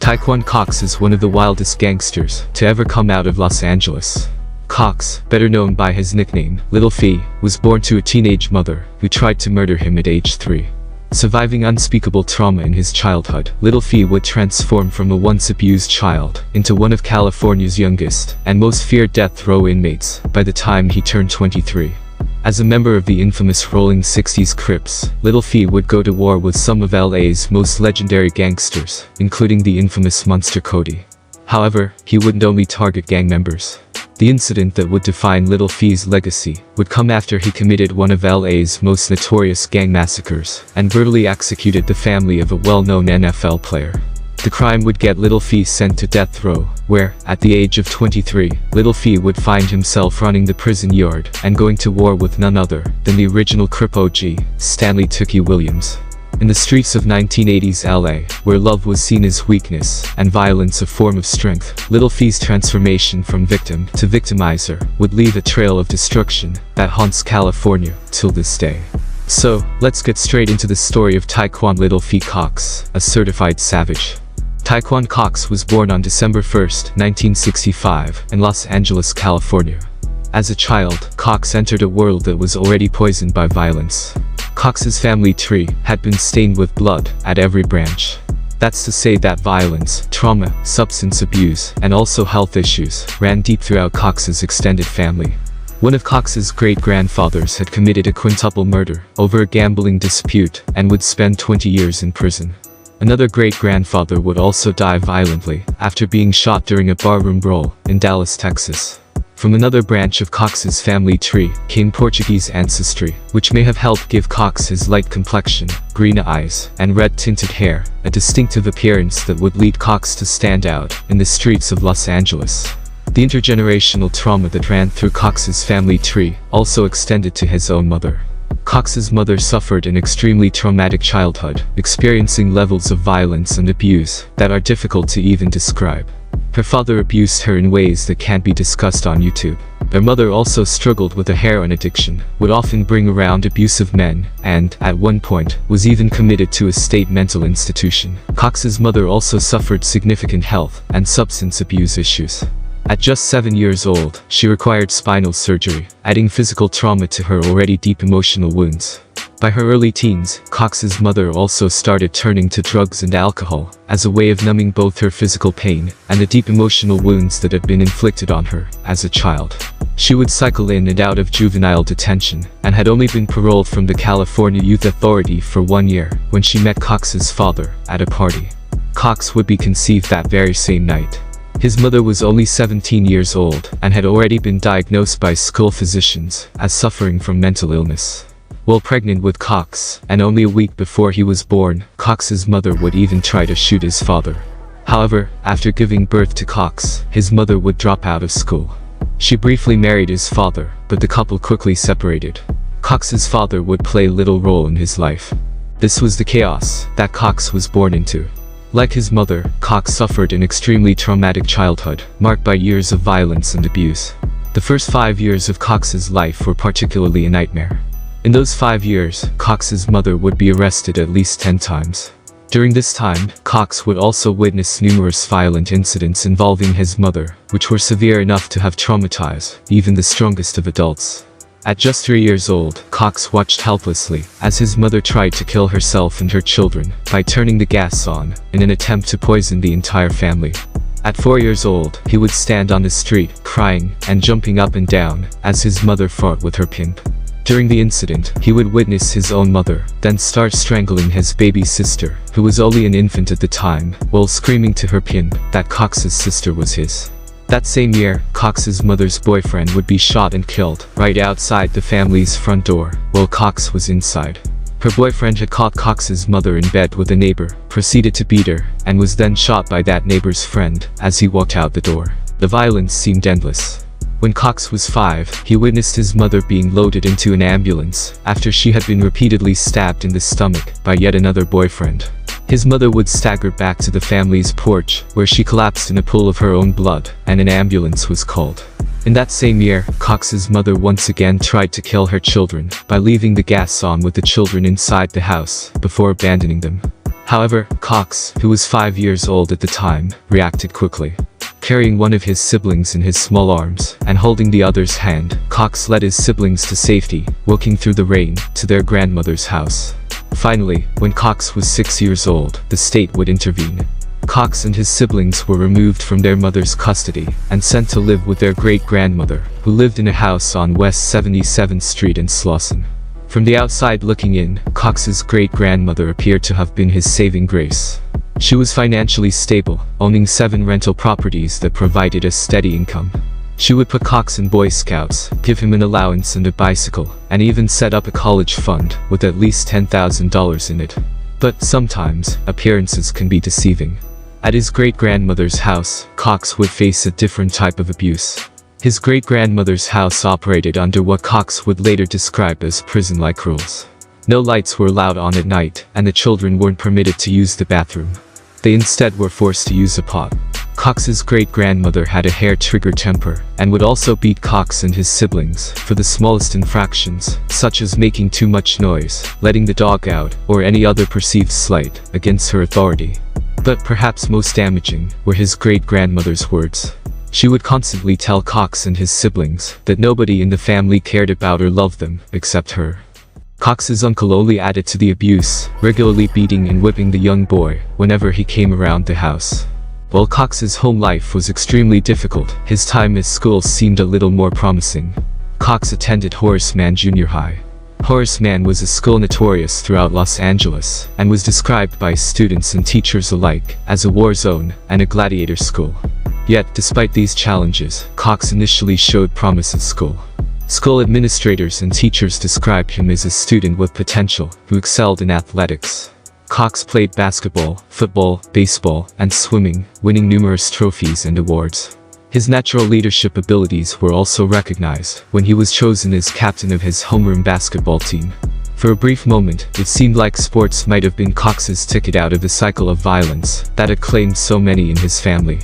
Tiequon Cox is one of the wildest gangsters to ever come out of Los Angeles. Cox, better known by his nickname, Lil Fee, was born to a teenage mother who tried to murder him at age 3. Surviving unspeakable trauma in his childhood, Lil Fee would transform from a once abused child into one of California's youngest and most feared death row inmates by the time he turned 23. As a member of the infamous Rollin 60's Crips, Lil Fee would go to war with some of LA's most legendary gangsters, including the infamous Monster Cody. However, he wouldn't only target gang members. The incident that would define Lil Fee's legacy would come after he committed one of LA's most notorious gang massacres and brutally executed the family of a well-known NFL player. The crime would get Lil Fee sent to death row, where, at the age of 23, Lil Fee would find himself running the prison yard and going to war with none other than the original Crip OG, Stanley Tookie Williams. In the streets of 1980s LA, where love was seen as weakness and violence a form of strength, Lil Fee's transformation from victim to victimizer would leave a trail of destruction that haunts California till this day. So, let's get straight into the story of Tiequon Lil Fee Cox, a certified savage. Tiequon Cox was born on December 1, 1965, in Los Angeles, California. As a child, Cox entered a world that was already poisoned by violence. Cox's family tree had been stained with blood at every branch. That's to say that violence, trauma, substance abuse, and also health issues ran deep throughout Cox's extended family. One of Cox's great-grandfathers had committed a quintuple murder over a gambling dispute and would spend 20 years in prison. Another great-grandfather would also die violently after being shot during a barroom brawl in Dallas, Texas. From another branch of Cox's family tree came Portuguese ancestry, which may have helped give Cox his light complexion, green eyes, and red-tinted hair, a distinctive appearance that would lead Cox to stand out in the streets of Los Angeles. The intergenerational trauma that ran through Cox's family tree also extended to his own mother. Cox's mother suffered an extremely traumatic childhood, experiencing levels of violence and abuse that are difficult to even describe. Her father abused her in ways that can't be discussed on YouTube. Their mother also struggled with a heroin addiction, would often bring around abusive men, and, at one point, was even committed to a state mental institution. Cox's mother also suffered significant health and substance abuse issues. At just 7 years old, she required spinal surgery, adding physical trauma to her already deep emotional wounds. By her early teens, Cox's mother also started turning to drugs and alcohol as a way of numbing both her physical pain and the deep emotional wounds that had been inflicted on her as a child. She would cycle in and out of juvenile detention and had only been paroled from the California Youth Authority for 1 year when she met Cox's father at a party. Cox would be conceived that very same night. His mother was only 17 years old and had already been diagnosed by school physicians as suffering from mental illness. While pregnant with Cox, and only a week before he was born, Cox's mother would even try to shoot his father. However, after giving birth to Cox, his mother would drop out of school. She briefly married his father, but the couple quickly separated. Cox's father would play little role in his life. This was the chaos that Cox was born into. Like his mother, Cox suffered an extremely traumatic childhood, marked by years of violence and abuse. The first 5 years of Cox's life were particularly a nightmare. In those 5 years, Cox's mother would be arrested at least 10 times. During this time, Cox would also witness numerous violent incidents involving his mother, which were severe enough to have traumatized even the strongest of adults. At just 3 years old, Cox watched helplessly as his mother tried to kill herself and her children by turning the gas on in an attempt to poison the entire family. At 4 years old, he would stand on the street, crying and jumping up and down as his mother fought with her pimp. During the incident, he would witness his own mother, then start strangling his baby sister, who was only an infant at the time, while screaming to her pimp that Cox's sister was his. That same year, Cox's mother's boyfriend would be shot and killed right outside the family's front door, while Cox was inside. Her boyfriend had caught Cox's mother in bed with a neighbor, proceeded to beat her, and was then shot by that neighbor's friend as he walked out the door. The violence seemed endless. When Cox was 5, he witnessed his mother being loaded into an ambulance after she had been repeatedly stabbed in the stomach by yet another boyfriend. His mother would stagger back to the family's porch, where she collapsed in a pool of her own blood, and an ambulance was called. In that same year, Cox's mother once again tried to kill her children by leaving the gas on with the children inside the house before abandoning them. However, Cox, who was 5 years old at the time, reacted quickly. Carrying one of his siblings in his small arms, and holding the other's hand, Cox led his siblings to safety, walking through the rain, to their grandmother's house. Finally, when Cox was 6 years old, the state would intervene. Cox and his siblings were removed from their mother's custody, and sent to live with their great-grandmother, who lived in a house on West 77th Street in Slauson. From the outside looking in, Cox's great-grandmother appeared to have been his saving grace. She was financially stable, owning 7 rental properties that provided a steady income. She would put Cox in Boy Scouts, give him an allowance and a bicycle, and even set up a college fund with at least $10,000 in it. But sometimes, appearances can be deceiving. At his great-grandmother's house, Cox would face a different type of abuse. His great-grandmother's house operated under what Cox would later describe as prison-like rules. No lights were allowed on at night, and the children weren't permitted to use the bathroom. They instead were forced to use a pot. Cox's great-grandmother had a hair-trigger temper, and would also beat Cox and his siblings for the smallest infractions, such as making too much noise, letting the dog out, or any other perceived slight against her authority. But perhaps most damaging were his great-grandmother's words. She would constantly tell Cox and his siblings that nobody in the family cared about or loved them, except her. Cox's uncle only added to the abuse, regularly beating and whipping the young boy whenever he came around the house. While Cox's home life was extremely difficult, his time at school seemed a little more promising. Cox attended Horace Mann Junior High. Horace Mann was a school notorious throughout Los Angeles, and was described by students and teachers alike as a war zone and a gladiator school. Yet, despite these challenges, Cox initially showed promise at school. School administrators and teachers described him as a student with potential, who excelled in athletics. Cox played basketball, football, baseball, and swimming, winning numerous trophies and awards. His natural leadership abilities were also recognized when he was chosen as captain of his homeroom basketball team. For a brief moment, it seemed like sports might have been Cox's ticket out of the cycle of violence that had claimed so many in his family.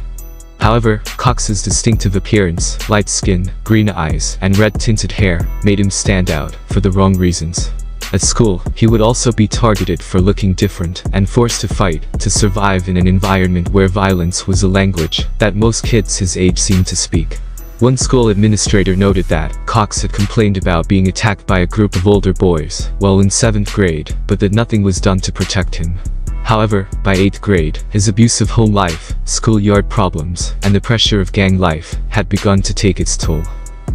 However, Cox's distinctive appearance, light skin, green eyes, and red-tinted hair made him stand out for the wrong reasons. At school, he would also be targeted for looking different and forced to fight to survive in an environment where violence was a language that most kids his age seemed to speak. One school administrator noted that Cox had complained about being attacked by a group of older boys while in 7th grade, but that nothing was done to protect him. However, by 8th grade, his abusive home life, schoolyard problems, and the pressure of gang life had begun to take its toll.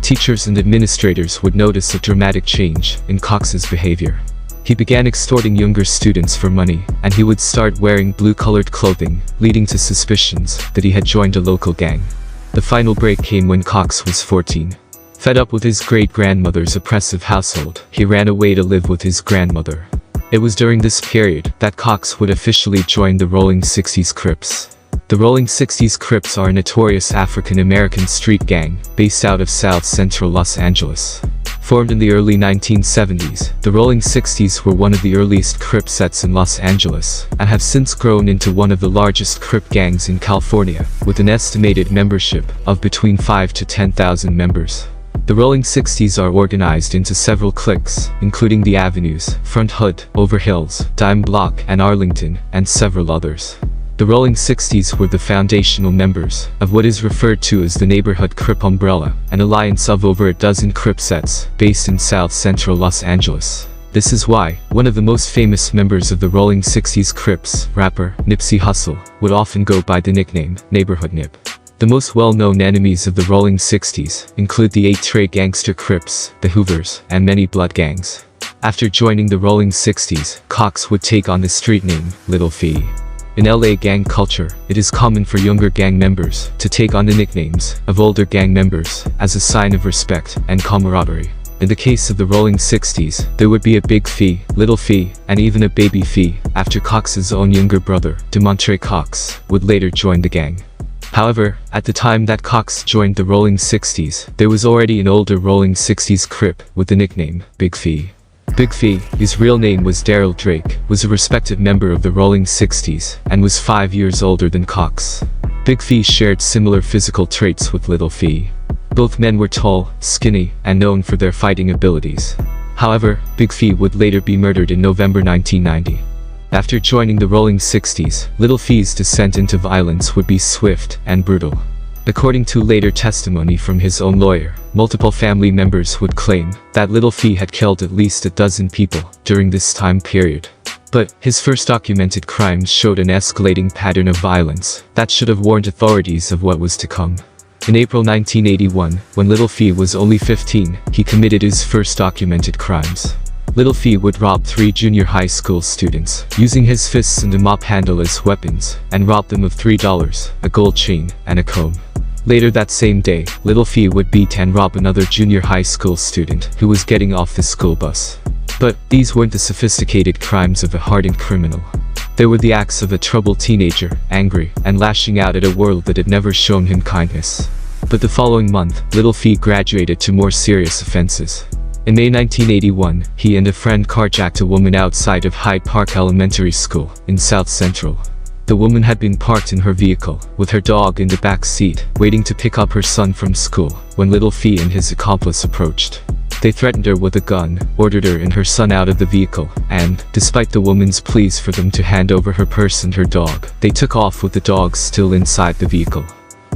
Teachers and administrators would notice a dramatic change in Cox's behavior. He began extorting younger students for money, and he would start wearing blue-colored clothing, leading to suspicions that he had joined a local gang. The final break came when Cox was 14. Fed up with his great-grandmother's oppressive household, he ran away to live with his grandmother. It was during this period that Cox would officially join the Rollin 60's Crips. The Rollin 60's Crips are a notorious African-American street gang based out of South Central Los Angeles. Formed in the early 1970s, the Rollin 60's were one of the earliest Crip sets in Los Angeles, and have since grown into one of the largest Crip gangs in California, with an estimated membership of between 5,000 to 10,000 members. The Rollin 60's are organized into several cliques, including the Avenues, Front Hood, Overhills, Dime Block, and Arlington, and several others. The Rollin 60's were the foundational members of what is referred to as the Neighborhood Crip Umbrella, an alliance of over a dozen Crip sets based in South Central Los Angeles. This is why one of the most famous members of the Rollin 60's Crips, rapper Nipsey Hussle, would often go by the nickname Neighborhood Nip. The most well-known enemies of the Rollin 60's include the 8 Trey gangster Crips, the Hoovers, and many blood gangs. After joining the Rollin 60's, Cox would take on the street name Lil Fee. In LA gang culture, it is common for younger gang members to take on the nicknames of older gang members as a sign of respect and camaraderie. In the case of the Rollin 60's, there would be a Big Fee, Little Fee, and even a Baby Fee, after Cox's own younger brother, DeMontre Cox, would later join the gang. However, at the time that Cox joined the Rollin 60's, there was already an older Rollin 60's Crip with the nickname Big Fee. Big Fee, his real name was Daryl Drake, was a respected member of the Rollin 60's, and was 5 years older than Cox. Big Fee shared similar physical traits with Little Fee. Both men were tall, skinny, and known for their fighting abilities. However, Big Fee would later be murdered in November 1990. After joining the Rolling 60's, Lil Fee's descent into violence would be swift and brutal. According to later testimony from his own lawyer, multiple family members would claim that Lil Fee had killed at least a dozen people during this time period. But his first documented crimes showed an escalating pattern of violence that should have warned authorities of what was to come. In April 1981, when Lil Fee was only 15, he committed his first documented crimes. Lil Fee would rob 3 junior high school students, using his fists and a mop handle as weapons, and rob them of $3, a gold chain, and a comb. Later that same day, Lil Fee would beat and rob another junior high school student who was getting off the school bus. But these weren't the sophisticated crimes of a hardened criminal. They were the acts of a troubled teenager, angry and lashing out at a world that had never shown him kindness. But the following month, Lil Fee graduated to more serious offenses. In May 1981, he and a friend carjacked a woman outside of Hyde Park Elementary School in South Central. The woman had been parked in her vehicle, with her dog in the back seat, waiting to pick up her son from school, when Lil Fee and his accomplice approached. They threatened her with a gun, ordered her and her son out of the vehicle, and, despite the woman's pleas for them to hand over her purse and her dog, they took off with the dogs still inside the vehicle.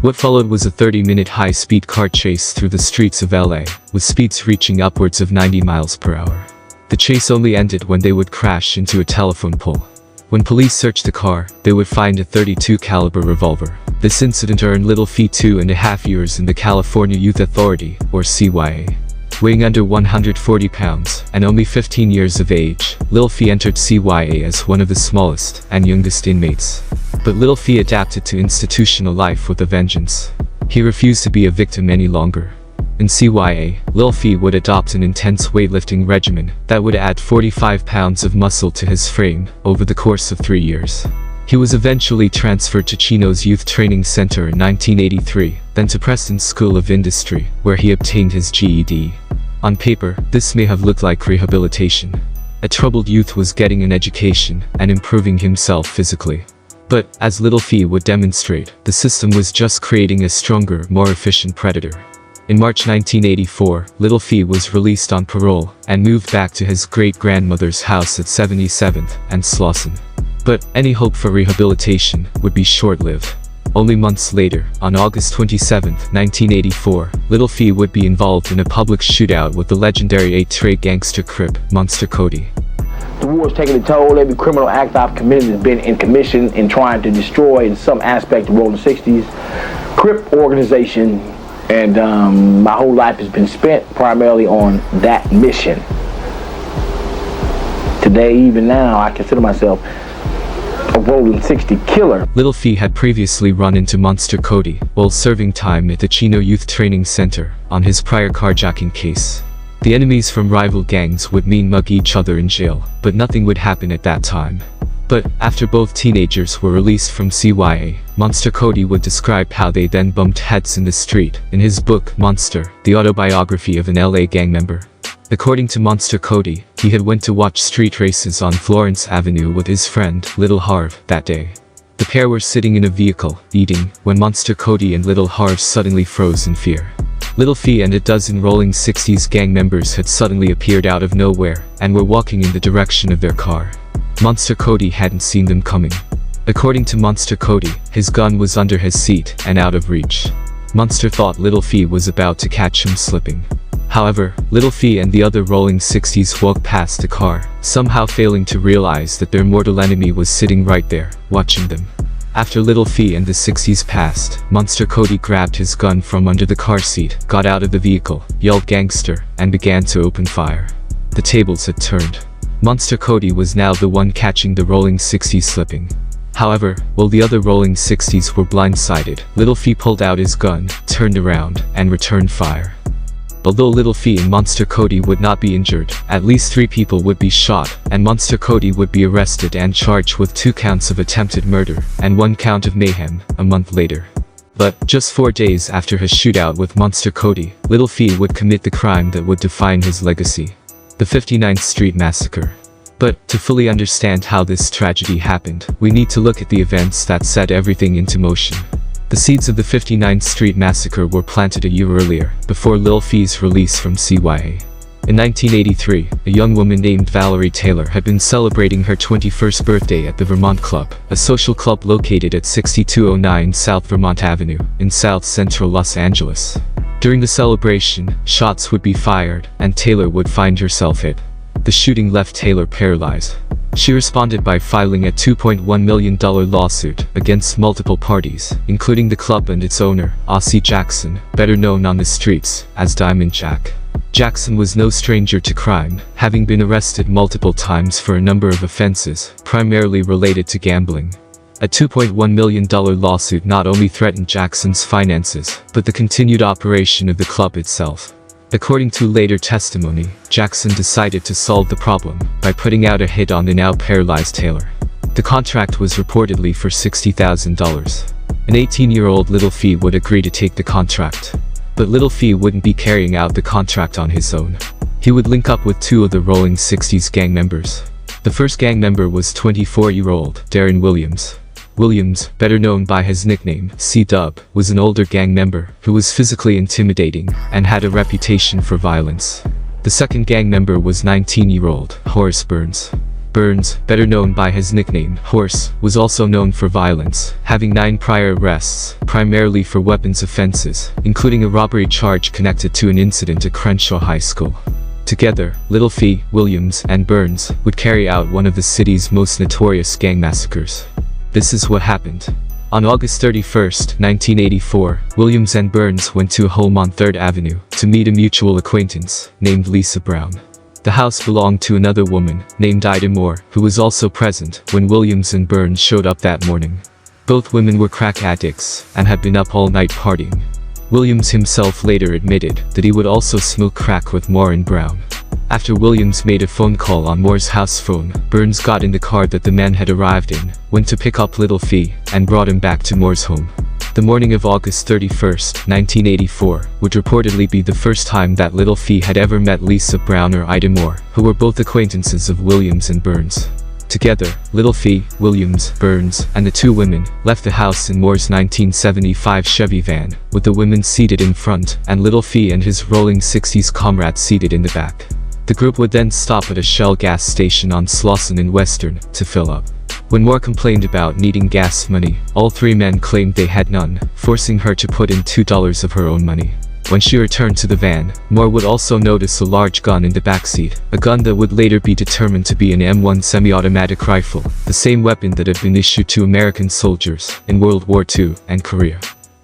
What followed was a 30-minute high-speed car chase through the streets of LA, with speeds reaching upwards of 90 miles per hour. The chase only ended when they would crash into a telephone pole. When police searched the car, they would find a .32 caliber revolver. This incident earned Lil Fee 2.5 years in the California Youth Authority, or CYA. Weighing under 140 pounds, and only 15 years of age, Lil Fee entered CYA as one of the smallest and youngest inmates. But Lil Fee adapted to institutional life with a vengeance. He refused to be a victim any longer. In CYA, Lil Fee would adopt an intense weightlifting regimen that would add 45 pounds of muscle to his frame over the course of 3 years. He was eventually transferred to Chino's Youth Training Center in 1983, then to Preston's School of Industry, where he obtained his GED. On paper, this may have looked like rehabilitation. A troubled youth was getting an education and improving himself physically. But, as Lil Fee would demonstrate, the system was just creating a stronger, more efficient predator. In March 1984, Lil Fee was released on parole and moved back to his great-grandmother's house at 77th and Slauson. But any hope for rehabilitation would be short-lived. Only months later, on August 27, 1984, Lil Fee would be involved in a public shootout with the legendary 8-tray gangster Crip, Monster Cody. The war is taking a toll. Every criminal act I've committed has been in commission in trying to destroy in some aspect the Rollin 60's Crip organization. And my whole life has been spent primarily on that mission. Today, even now, I consider myself a Rollin 60 killer. Lil Fee had previously run into Monster Cody while serving time at the Chino Youth Training Center on his prior carjacking case. The enemies from rival gangs would mean mug each other in jail, but nothing would happen at that time. But, after both teenagers were released from CYA, Monster Cody would describe how they then bumped heads in the street, in his book, Monster, the autobiography of an LA gang member. According to Monster Cody, he had went to watch street races on Florence Avenue with his friend, Little Harv, that day. The pair were sitting in a vehicle, eating, when Monster Cody and Little Harv suddenly froze in fear. Lil Fee and a dozen Rolling 60's gang members had suddenly appeared out of nowhere, and were walking in the direction of their car. Monster Cody hadn't seen them coming. According to Monster Cody, his gun was under his seat and out of reach. Monster thought Lil Fee was about to catch him slipping. However, Lil Fee and the other Rolling 60's walked past the car, somehow failing to realize that their mortal enemy was sitting right there, watching them. After Lil Fee and the 60's passed, Monster Cody grabbed his gun from under the car seat, got out of the vehicle, yelled gangster, and began to open fire. The tables had turned. Monster Cody was now the one catching the Rolling 60's slipping. However, while the other Rolling 60's were blindsided, Lil Fee pulled out his gun, turned around, and returned fire. Although Lil Fee and Monster Cody would not be injured, at least 3 people would be shot, and Monster Cody would be arrested and charged with 2 counts of attempted murder, and 1 count of mayhem, a month later. But, just 4 days after his shootout with Monster Cody, Lil Fee would commit the crime that would define his legacy. The 59th Street Massacre. But, to fully understand how this tragedy happened, we need to look at the events that set everything into motion. The seeds of the 59th Street Massacre were planted a year earlier, before Lil Fee's release from CYA. In 1983, a young woman named Valerie Taylor had been celebrating her 21st birthday at the Vermont Club, a social club located at 6209 South Vermont Avenue, in South Central Los Angeles. During the celebration, shots would be fired, and Taylor would find herself hit. The shooting left Taylor paralyzed. She responded by filing a $2.1 million lawsuit against multiple parties, including the club and its owner, Ossie Jackson, better known on the streets as Diamond Jack. Jackson was no stranger to crime, having been arrested multiple times for a number of offenses, primarily related to gambling. A $2.1 million lawsuit not only threatened Jackson's finances, but the continued operation of the club itself. According to later testimony, Jackson decided to solve the problem by putting out a hit on the now paralyzed Taylor. The contract was reportedly for $60,000. An 18-year-old Lil Fee would agree to take the contract. But Lil Fee wouldn't be carrying out the contract on his own. He would link up with two of the Rollin 60's gang members. The first gang member was 24-year-old Darren Williams. Williams, better known by his nickname, C-Dub, was an older gang member who was physically intimidating and had a reputation for violence. The second gang member was 19-year-old Horace Burns. Burns, better known by his nickname, Horse, was also known for violence, having 9 prior arrests, primarily for weapons offenses, including a robbery charge connected to an incident at Crenshaw High School. Together, Lil Fee, Williams, and Burns would carry out one of the city's most notorious gang massacres. This is what happened. On August 31, 1984, Williams and Burns went to a home on 3rd Avenue to meet a mutual acquaintance named Lisa Brown. The house belonged to another woman named Ida Moore, who was also present when Williams and Burns showed up that morning. Both women were crack addicts and had been up all night partying. Williams himself later admitted that he would also smoke crack with Moore and Brown. After Williams made a phone call on Moore's house phone, Burns got in the car that the man had arrived in, went to pick up Lil Fee, and brought him back to Moore's home. The morning of August 31, 1984, would reportedly be the first time that Lil Fee had ever met Lisa Brown or Ida Moore, who were both acquaintances of Williams and Burns. Together, Lil Fee, Williams, Burns, and the two women left the house in Moore's 1975 Chevy van, with the women seated in front and Lil Fee and his Rolling 60's comrade seated in the back. The group would then stop at a Shell gas station on Slauson and Western to fill up. When Moore complained about needing gas money, all three men claimed they had none, forcing her to put in $2 of her own money. When she returned to the van, Moore would also notice a large gun in the backseat, a gun that would later be determined to be an M1 semi-automatic rifle, the same weapon that had been issued to American soldiers in World War II and Korea.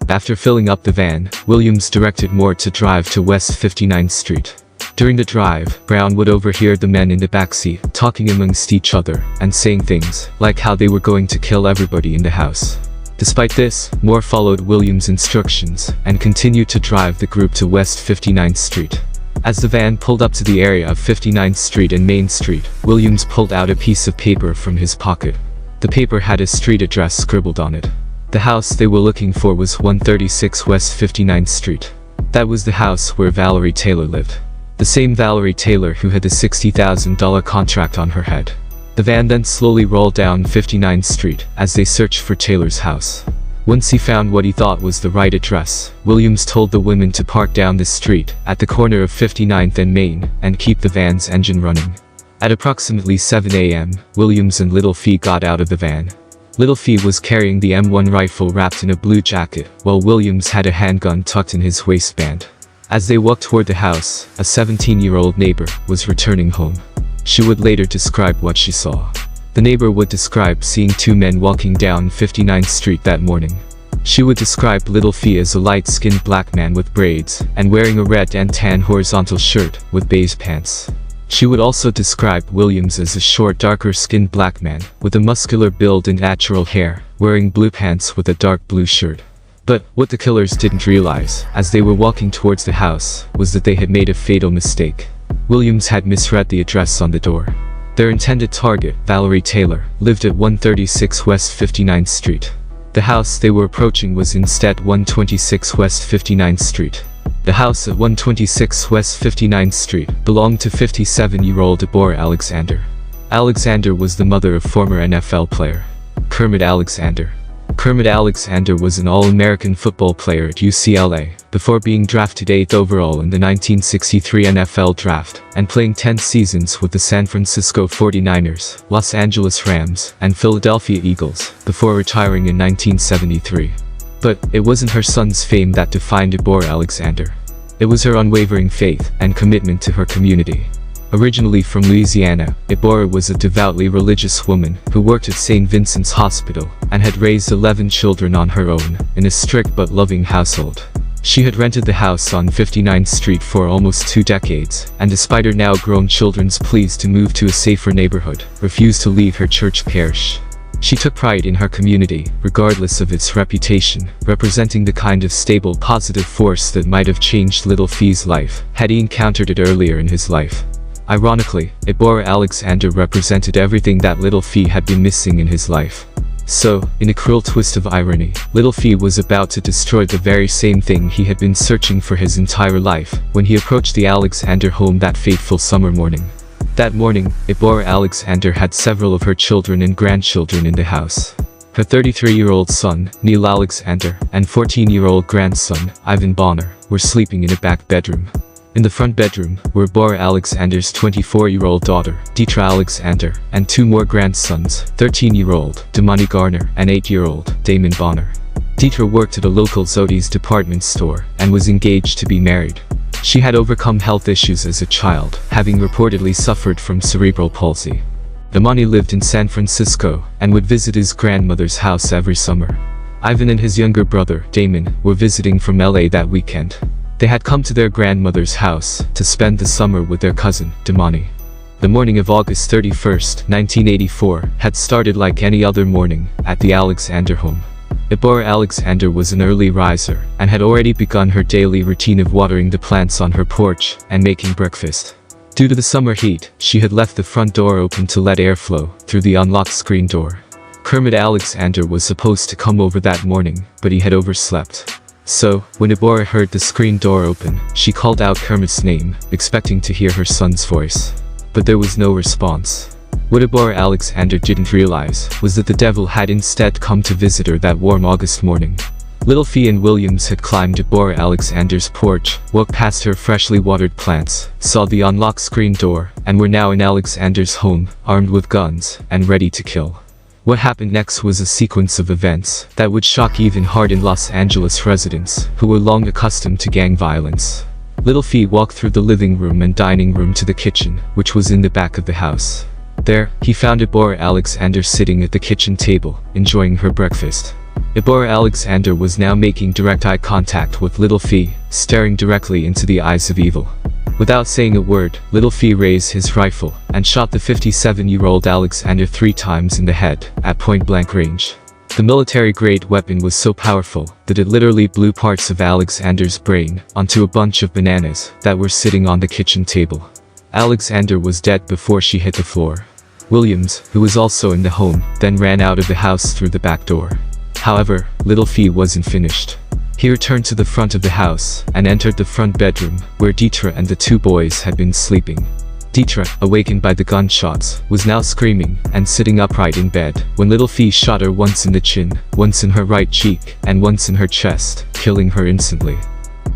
After filling up the van, Williams directed Moore to drive to West 59th Street. During the drive, Brown would overhear the men in the backseat talking amongst each other and saying things like how they were going to kill everybody in the house. Despite this, Moore followed Williams' instructions and continued to drive the group to West 59th Street. As the van pulled up to the area of 59th Street and Main Street, Williams pulled out a piece of paper from his pocket. The paper had a street address scribbled on it. The house they were looking for was 136 West 59th Street. That was the house where Valerie Taylor lived. The same Valerie Taylor who had the $60,000 contract on her head. The van then slowly rolled down 59th Street as they searched for Taylor's house. Once he found what he thought was the right address, Williams told the women to park down the street at the corner of 59th and Main and keep the van's engine running. At approximately 7 a.m., Williams and Lil Fee got out of the van. Lil Fee was carrying the M1 rifle wrapped in a blue jacket, while Williams had a handgun tucked in his waistband. As they walked toward the house, a 17-year-old neighbor was returning home. She would later describe what she saw. The neighbor would describe seeing two men walking down 59th Street that morning. She would describe Lil Fee as a light-skinned black man with braids and wearing a red and tan horizontal shirt with beige pants. She would also describe Williams as a short, darker-skinned black man with a muscular build and natural hair, wearing blue pants with a dark blue shirt. But what the killers didn't realize, as they were walking towards the house, was that they had made a fatal mistake. Williams had misread the address on the door. Their intended target, Valerie Taylor, lived at 136 West 59th Street. The house they were approaching was instead 126 West 59th Street. The house at 126 West 59th Street belonged to 57-year-old Deborah Alexander. Alexander was the mother of former NFL player Kermit Alexander. Kermit Alexander was an All-American football player at UCLA, before being drafted 8th overall in the 1963 NFL Draft, and playing 10 seasons with the San Francisco 49ers, Los Angeles Rams, and Philadelphia Eagles, before retiring in 1973. But it wasn't her son's fame that defined Deborah Alexander. It was her unwavering faith and commitment to her community. Originally from Louisiana, Deborah was a devoutly religious woman who worked at St. Vincent's Hospital and had raised 11 children on her own in a strict but loving household. She had rented the house on 59th Street for almost 2 decades, and despite her now grown children's pleas to move to a safer neighborhood, refused to leave her church parish. She took pride in her community, regardless of its reputation, representing the kind of stable, positive force that might have changed Lil Fee's life had he encountered it earlier in his life. Ironically, Deborah Alexander represented everything that Lil Fee had been missing in his life. So, in a cruel twist of irony, Lil Fee was about to destroy the very same thing he had been searching for his entire life, when he approached the Alexander home that fateful summer morning. That morning, Deborah Alexander had several of her children and grandchildren in the house. Her 33-year-old son, Neil Alexander, and 14-year-old grandson, Ivan Bonner, were sleeping in a back bedroom. In the front bedroom were Deborah Alexander's 24-year-old daughter, Deetra Alexander, and 2 more grandsons, 13-year-old Damani Garner and 8-year-old Damon Bonner. Deetra worked at a local Zodi's department store and was engaged to be married. She had overcome health issues as a child, having reportedly suffered from cerebral palsy. Damani lived in San Francisco and would visit his grandmother's house every summer. Ivan and his younger brother, Damon, were visiting from LA that weekend. They had come to their grandmother's house to spend the summer with their cousin, Damani. The morning of August 31st, 1984, had started like any other morning at the Alexander home. Deborah Alexander was an early riser and had already begun her daily routine of watering the plants on her porch and making breakfast. Due to the summer heat, she had left the front door open to let air flow through the unlocked screen door. Kermit Alexander was supposed to come over that morning, but he had overslept. So, when Deborah heard the screen door open, she called out Kermit's name, expecting to hear her son's voice. But there was no response. What Deborah Alexander didn't realize was that the devil had instead come to visit her that warm August morning. Lil Fee and Williams had climbed Deborah Alexander's porch, walked past her freshly watered plants, saw the unlocked screen door, and were now in Alexander's home, armed with guns, and ready to kill. What happened next was a sequence of events that would shock even hardened Los Angeles residents who were long accustomed to gang violence. Lil Fee walked through the living room and dining room to the kitchen, which was in the back of the house. There, he found Deborah Alexander sitting at the kitchen table, enjoying her breakfast. Deborah Alexander was now making direct eye contact with Lil Fee, staring directly into the eyes of evil. Without saying a word, Lil Fee raised his rifle and shot the 57-year-old Alexander 3 times in the head, at point-blank range. The military-grade weapon was so powerful that it literally blew parts of Alexander's brain onto a bunch of bananas that were sitting on the kitchen table. Alexander was dead before she hit the floor. Williams, who was also in the home, then ran out of the house through the back door. However, Lil Fee wasn't finished. He returned to the front of the house and entered the front bedroom, where Deetra and the 2 boys had been sleeping. Deetra, awakened by the gunshots, was now screaming and sitting upright in bed when Lil Fee shot her once in the chin, once in her right cheek, and once in her chest, killing her instantly.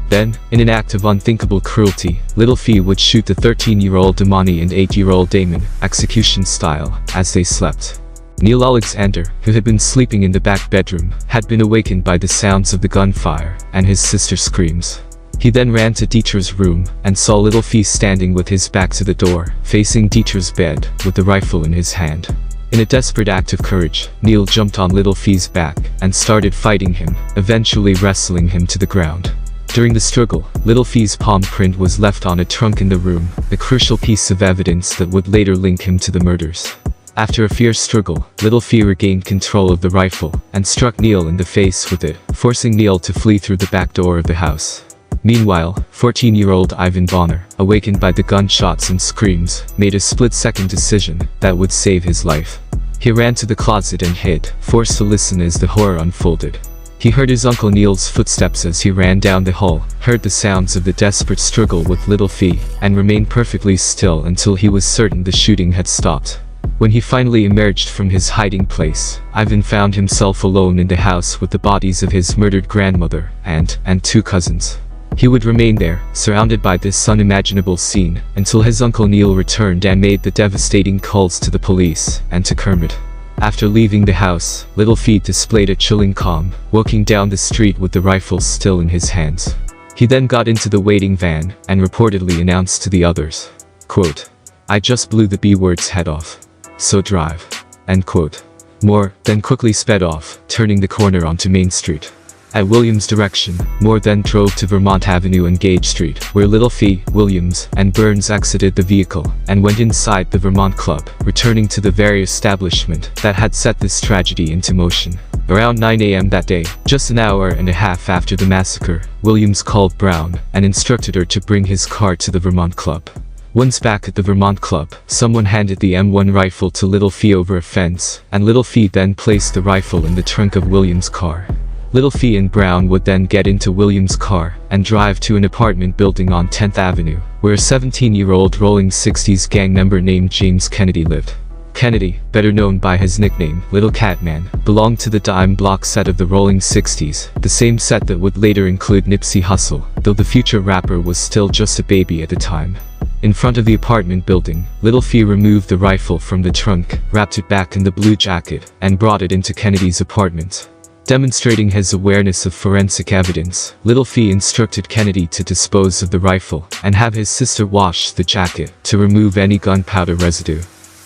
Then, in an act of unthinkable cruelty, Lil Fee would shoot the 13-year-old Damani and 8-year-old Damon, execution style, as they slept. Neil Alexander, who had been sleeping in the back bedroom, had been awakened by the sounds of the gunfire and his sister's screams. He then ran to Deetra's room and saw Lil Fee standing with his back to the door, facing Deetra's bed, with the rifle in his hand. In a desperate act of courage, Neil jumped on Lil Fee's back and started fighting him, eventually wrestling him to the ground. During the struggle, Lil Fee's palm print was left on a trunk in the room, a crucial piece of evidence that would later link him to the murders. After a fierce struggle, Lil Fee regained control of the rifle and struck Neil in the face with it, forcing Neil to flee through the back door of the house. Meanwhile, 14-year-old Ivan Bonner, awakened by the gunshots and screams, made a split-second decision that would save his life. He ran to the closet and hid, forced to listen as the horror unfolded. He heard his Uncle Neil's footsteps as he ran down the hall, heard the sounds of the desperate struggle with Lil Fee, and remained perfectly still until he was certain the shooting had stopped. When he finally emerged from his hiding place, Ivan found himself alone in the house with the bodies of his murdered grandmother and two cousins. He would remain there, surrounded by this unimaginable scene, until his uncle Neil returned and made the devastating calls to the police and to Kermit. After leaving the house, Lil Fee displayed a chilling calm, walking down the street with the rifle still in his hands. He then got into the waiting van and reportedly announced to the others, quote, "I just blew the B-word's head off. So drive." End quote. Moore then quickly sped off, turning the corner onto Main Street. At Williams' direction, Moore then drove to Vermont Avenue and Gage Street, where Lil Fee, Williams, and Burns exited the vehicle and went inside the Vermont Club, returning to the very establishment that had set this tragedy into motion. Around 9 a.m. that day, just an hour and a half after the massacre, Williams called Brown and instructed her to bring his car to the Vermont Club. Once back at the Vermont Club, someone handed the M1 rifle to Lil Fee over a fence, and Lil Fee then placed the rifle in the trunk of Williams' car. Lil Fee and Brown would then get into Williams' car and drive to an apartment building on 10th Avenue, where a 17-year-old Rollin 60's gang member named James Kennedy lived. Kennedy, better known by his nickname, Little Catman, belonged to the dime block set of the Rollin 60's, the same set that would later include Nipsey Hussle, though the future rapper was still just a baby at the time. In front of the apartment building, Lil Fee removed the rifle from the trunk, wrapped it back in the blue jacket, and brought it into Kennedy's apartment. Demonstrating his awareness of forensic evidence, Lil Fee instructed Kennedy to dispose of the rifle and have his sister wash the jacket to remove any gunpowder residue.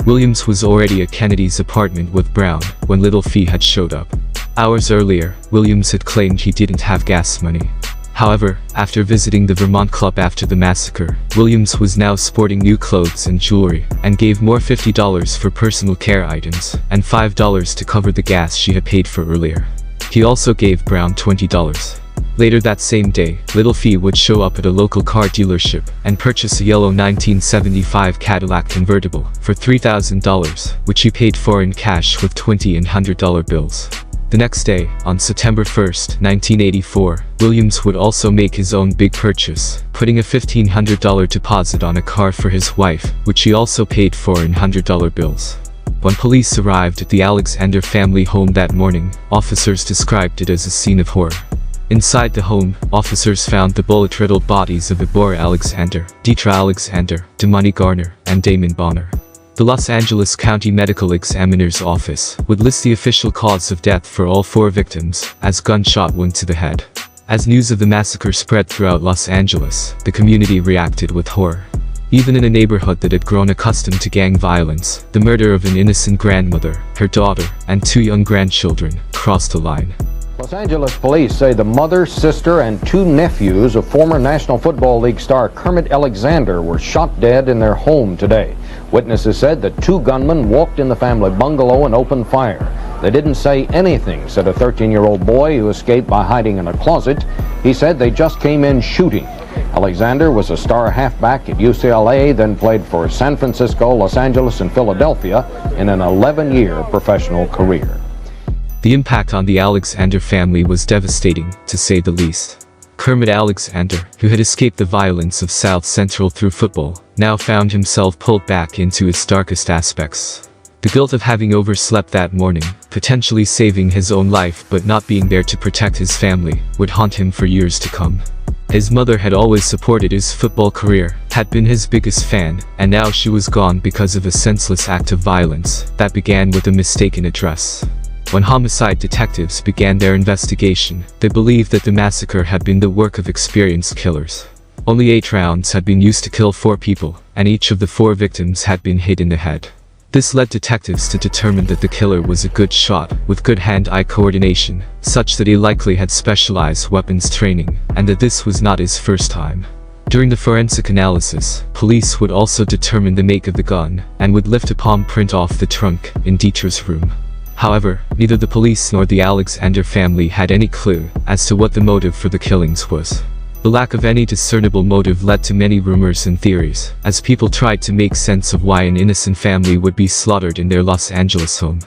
Williams was already at Kennedy's apartment with Brown when Lil Fee had showed up. Hours earlier, Williams had claimed he didn't have gas money. However, after visiting the Vermont Club after the massacre, Williams was now sporting new clothes and jewelry, and gave Moore $50 for personal care items, and $5 to cover the gas she had paid for earlier. He also gave Brown $20. Later that same day, Lil Fee would show up at a local car dealership and purchase a yellow 1975 Cadillac convertible for $3,000, which he paid for in cash with $20 and $100 bills. The next day, on September 1, 1984, Williams would also make his own big purchase, putting a $1,500 deposit on a car for his wife, which he also paid for in $100 bills. When police arrived at the Alexander family home that morning, officers described it as a scene of horror. Inside the home, officers found the bullet-riddled bodies of Deborah Alexander, Deetra Alexander, Damani Garner, and Damon Bonner. The Los Angeles County Medical Examiner's Office would list the official cause of death for all 4 victims as gunshot wound to the head. As news of the massacre spread throughout Los Angeles, the community reacted with horror. Even in a neighborhood that had grown accustomed to gang violence, the murder of an innocent grandmother, her daughter, and 2 young grandchildren crossed the line. Los Angeles police say the mother, sister, and 2 nephews of former National Football League star Kermit Alexander were shot dead in their home today. Witnesses said that 2 gunmen walked in the family bungalow and opened fire. They didn't say anything, said a 13-year-old boy who escaped by hiding in a closet. He said they just came in shooting. Alexander was a star halfback at UCLA, then played for San Francisco, Los Angeles, and Philadelphia in an 11-year professional career. The impact on the Alexander family was devastating, to say the least. Kermit Alexander, who had escaped the violence of South Central through football, now found himself pulled back into its darkest aspects. The guilt of having overslept that morning, potentially saving his own life but not being there to protect his family, would haunt him for years to come. His mother had always supported his football career, had been his biggest fan, and now she was gone because of a senseless act of violence that began with a mistaken address. When homicide detectives began their investigation, they believed that the massacre had been the work of experienced killers. Only 8 rounds had been used to kill 4 people, and each of the 4 victims had been hit in the head. This led detectives to determine that the killer was a good shot, with good hand-eye coordination, such that he likely had specialized weapons training, and that this was not his first time. During the forensic analysis, police would also determine the make of the gun, and would lift a palm print off the trunk in Deetra's room. However, neither the police nor the Alexander family had any clue as to what the motive for the killings was. The lack of any discernible motive led to many rumors and theories, as people tried to make sense of why an innocent family would be slaughtered in their Los Angeles home.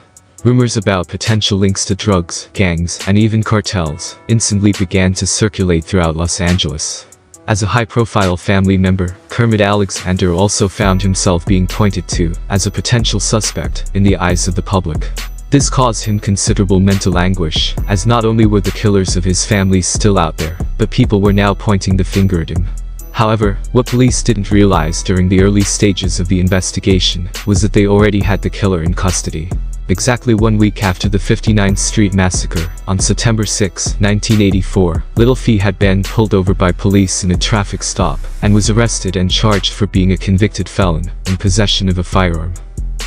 Rumors about potential links to drugs, gangs, and even cartels instantly began to circulate throughout Los Angeles. As a high-profile family member, Kermit Alexander also found himself being pointed to as a potential suspect in the eyes of the public. This caused him considerable mental anguish, as not only were the killers of his family still out there, but people were now pointing the finger at him. However, what police didn't realize during the early stages of the investigation was that they already had the killer in custody. Exactly 1 week after the 59th Street massacre, on September 6, 1984, Lil Fee had been pulled over by police in a traffic stop and was arrested and charged for being a convicted felon in possession of a firearm.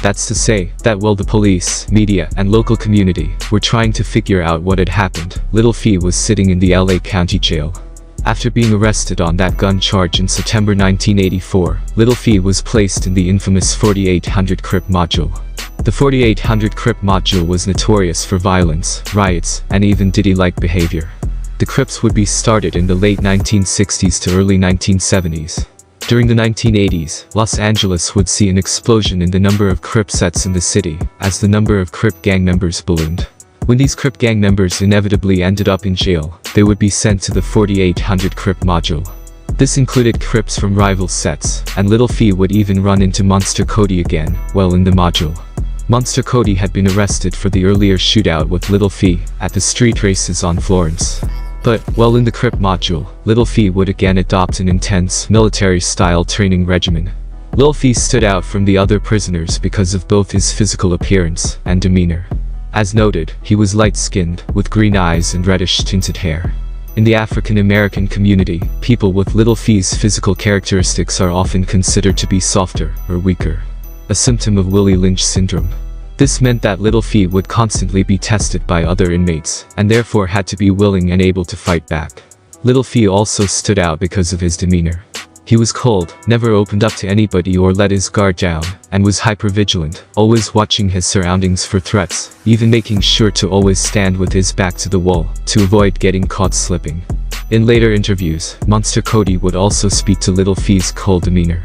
That's to say that while the police, media, and local community were trying to figure out what had happened, Lil Fee was sitting in the LA County Jail. After being arrested on that gun charge in September 1984, Lil Fee was placed in the infamous 4800 Crip module. The 4800 Crip module was notorious for violence, riots, and even Diddy-like behavior. The Crips would be started in the late 1960s to early 1970s. During the 1980s, Los Angeles would see an explosion in the number of Crip sets in the city, as the number of Crip gang members ballooned. When these Crip gang members inevitably ended up in jail, they would be sent to the 4800 Crip module. This included Crips from rival sets, and Lil Fee would even run into Monster Cody again, while in the module. Monster Cody had been arrested for the earlier shootout with Lil Fee at the street races on Florence. But, while in the Crip module, Lil Fee would again adopt an intense, military-style training regimen. Lil Fee stood out from the other prisoners because of both his physical appearance and demeanor. As noted, he was light-skinned, with green eyes and reddish-tinted hair. In the African American community, people with Lil Fee's physical characteristics are often considered to be softer or weaker, a symptom of Willie Lynch syndrome. This meant that Lil Fee would constantly be tested by other inmates, and therefore had to be willing and able to fight back. Lil Fee also stood out because of his demeanor. He was cold, never opened up to anybody or let his guard down, and was hyper-vigilant, always watching his surroundings for threats, even making sure to always stand with his back to the wall, to avoid getting caught slipping. In later interviews, Monster Cody would also speak to Lil Fee's cold demeanor.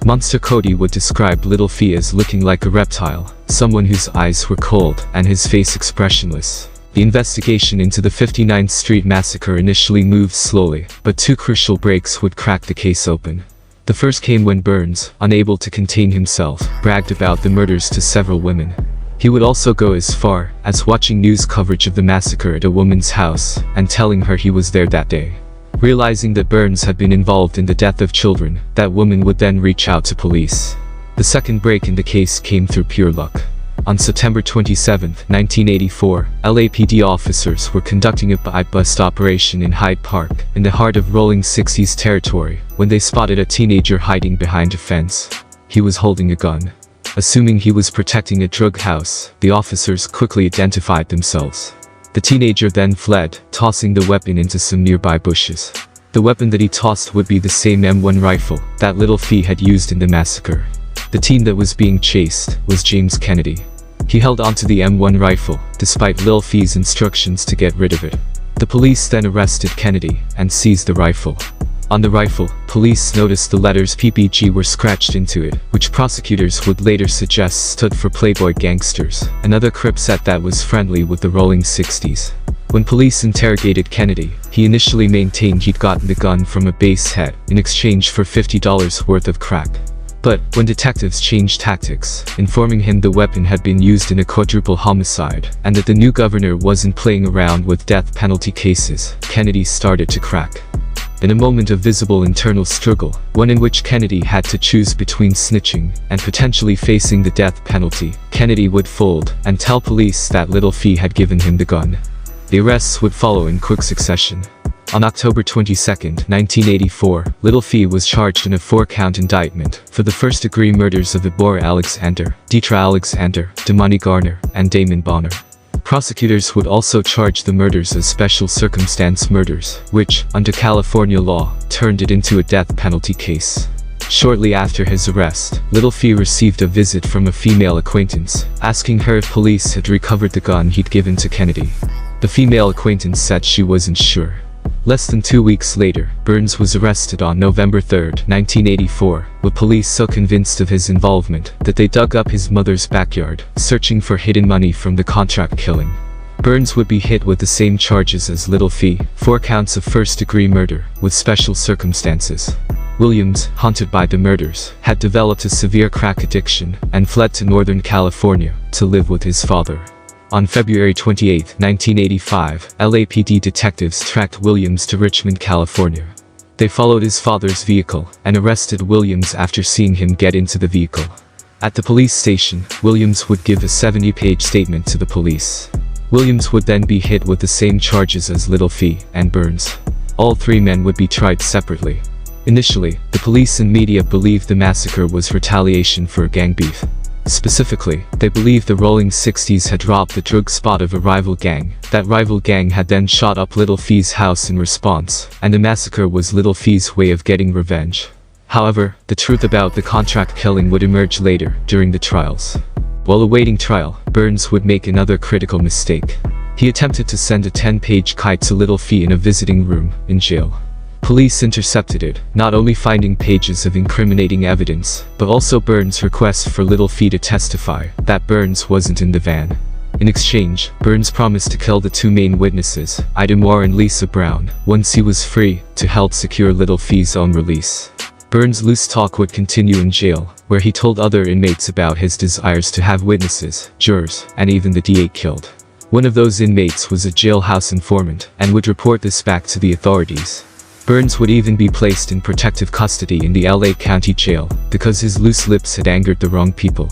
Monster Cody would describe Lil Fee as looking like a reptile, someone whose eyes were cold and his face expressionless. The investigation into the 59th Street massacre initially moved slowly, but two crucial breaks would crack the case open. The first came when Burns, unable to contain himself, bragged about the murders to several women. He would also go as far as watching news coverage of the massacre at a woman's house and telling her he was there that day. Realizing that Burns had been involved in the death of children, that woman would then reach out to police. The second break in the case came through pure luck. On September 27, 1984, LAPD officers were conducting a buy-bust operation in Hyde Park, in the heart of Rollin 60's territory, when they spotted a teenager hiding behind a fence. He was holding a gun. Assuming he was protecting a drug house, the officers quickly identified themselves. The teenager then fled, tossing the weapon into some nearby bushes. The weapon that he tossed would be the same M1 rifle that Lil Fee had used in the massacre. The teen that was being chased was James Kennedy. He held onto the M1 rifle, despite Lil Fee's instructions to get rid of it. The police then arrested Kennedy and seized the rifle. On the rifle, police noticed the letters PPG were scratched into it, which prosecutors would later suggest stood for Playboy Gangsters, another Crip set that was friendly with the Rollin 60's. When police interrogated Kennedy, he initially maintained he'd gotten the gun from a base head in exchange for $50 worth of crack. But, when detectives changed tactics, informing him the weapon had been used in a quadruple homicide, and that the new governor wasn't playing around with death penalty cases, Kennedy started to crack. In a moment of visible internal struggle, one in which Kennedy had to choose between snitching and potentially facing the death penalty, Kennedy would fold and tell police that Lil Fee had given him the gun. The arrests would follow in quick succession. On October 22, 1984, Lil Fee was charged in a 4-count indictment for the first-degree murders of Deborah Alexander, Deetra Alexander, Damani Garner, and Damon Bonner. Prosecutors would also charge the murders as special circumstance murders, which, under California law, turned it into a death penalty case. Shortly after his arrest, Lil Fee received a visit from a female acquaintance, asking her if police had recovered the gun he'd given to Kennedy. The female acquaintance said she wasn't sure. Less than 2 weeks later, Burns was arrested on November 3, 1984, with police so convinced of his involvement that they dug up his mother's backyard, searching for hidden money from the contract killing. Burns would be hit with the same charges as Lil Fee, 4 counts of first-degree murder, with special circumstances. Williams, haunted by the murders, had developed a severe crack addiction and fled to Northern California to live with his father. On February 28, 1985, LAPD detectives tracked Williams to Richmond, California. They followed his father's vehicle and arrested Williams after seeing him get into the vehicle. At the police station, Williams would give a 70-page statement to the police. Williams would then be hit with the same charges as Lil Fee and Burns. All 3 men would be tried separately. Initially, the police and media believed the massacre was retaliation for a gang beef. Specifically, they believed the Rollin 60's had robbed the drug spot of a rival gang. That rival gang had then shot up Lil Fee's house in response, and the massacre was Lil Fee's way of getting revenge. However, the truth about the contract killing would emerge later, during the trials. While awaiting trial, Burns would make another critical mistake. He attempted to send a 10-page kite to Lil Fee in a visiting room, in jail. Police intercepted it, not only finding pages of incriminating evidence, but also Burns' request for Lil Fee to testify that Burns wasn't in the van. In exchange, Burns promised to kill the 2 main witnesses, Ida Moore and Lisa Brown, once he was free, to help secure Lil Fee's own release. Burns' loose talk would continue in jail, where he told other inmates about his desires to have witnesses, jurors, and even the DA killed. One of those inmates was a jailhouse informant, and would report this back to the authorities. Burns would even be placed in protective custody in the LA County Jail, because his loose lips had angered the wrong people.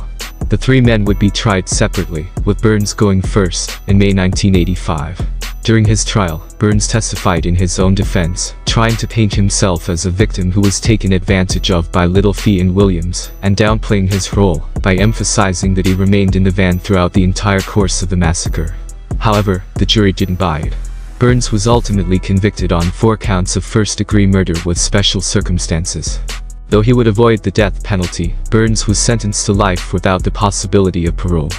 The 3 men would be tried separately, with Burns going first, in May 1985. During his trial, Burns testified in his own defense, trying to paint himself as a victim who was taken advantage of by Lil Fee and Williams, and downplaying his role, by emphasizing that he remained in the van throughout the entire course of the massacre. However, the jury didn't buy it. Burns was ultimately convicted on 4 counts of first-degree murder with special circumstances. Though he would avoid the death penalty, Burns was sentenced to life without the possibility of parole.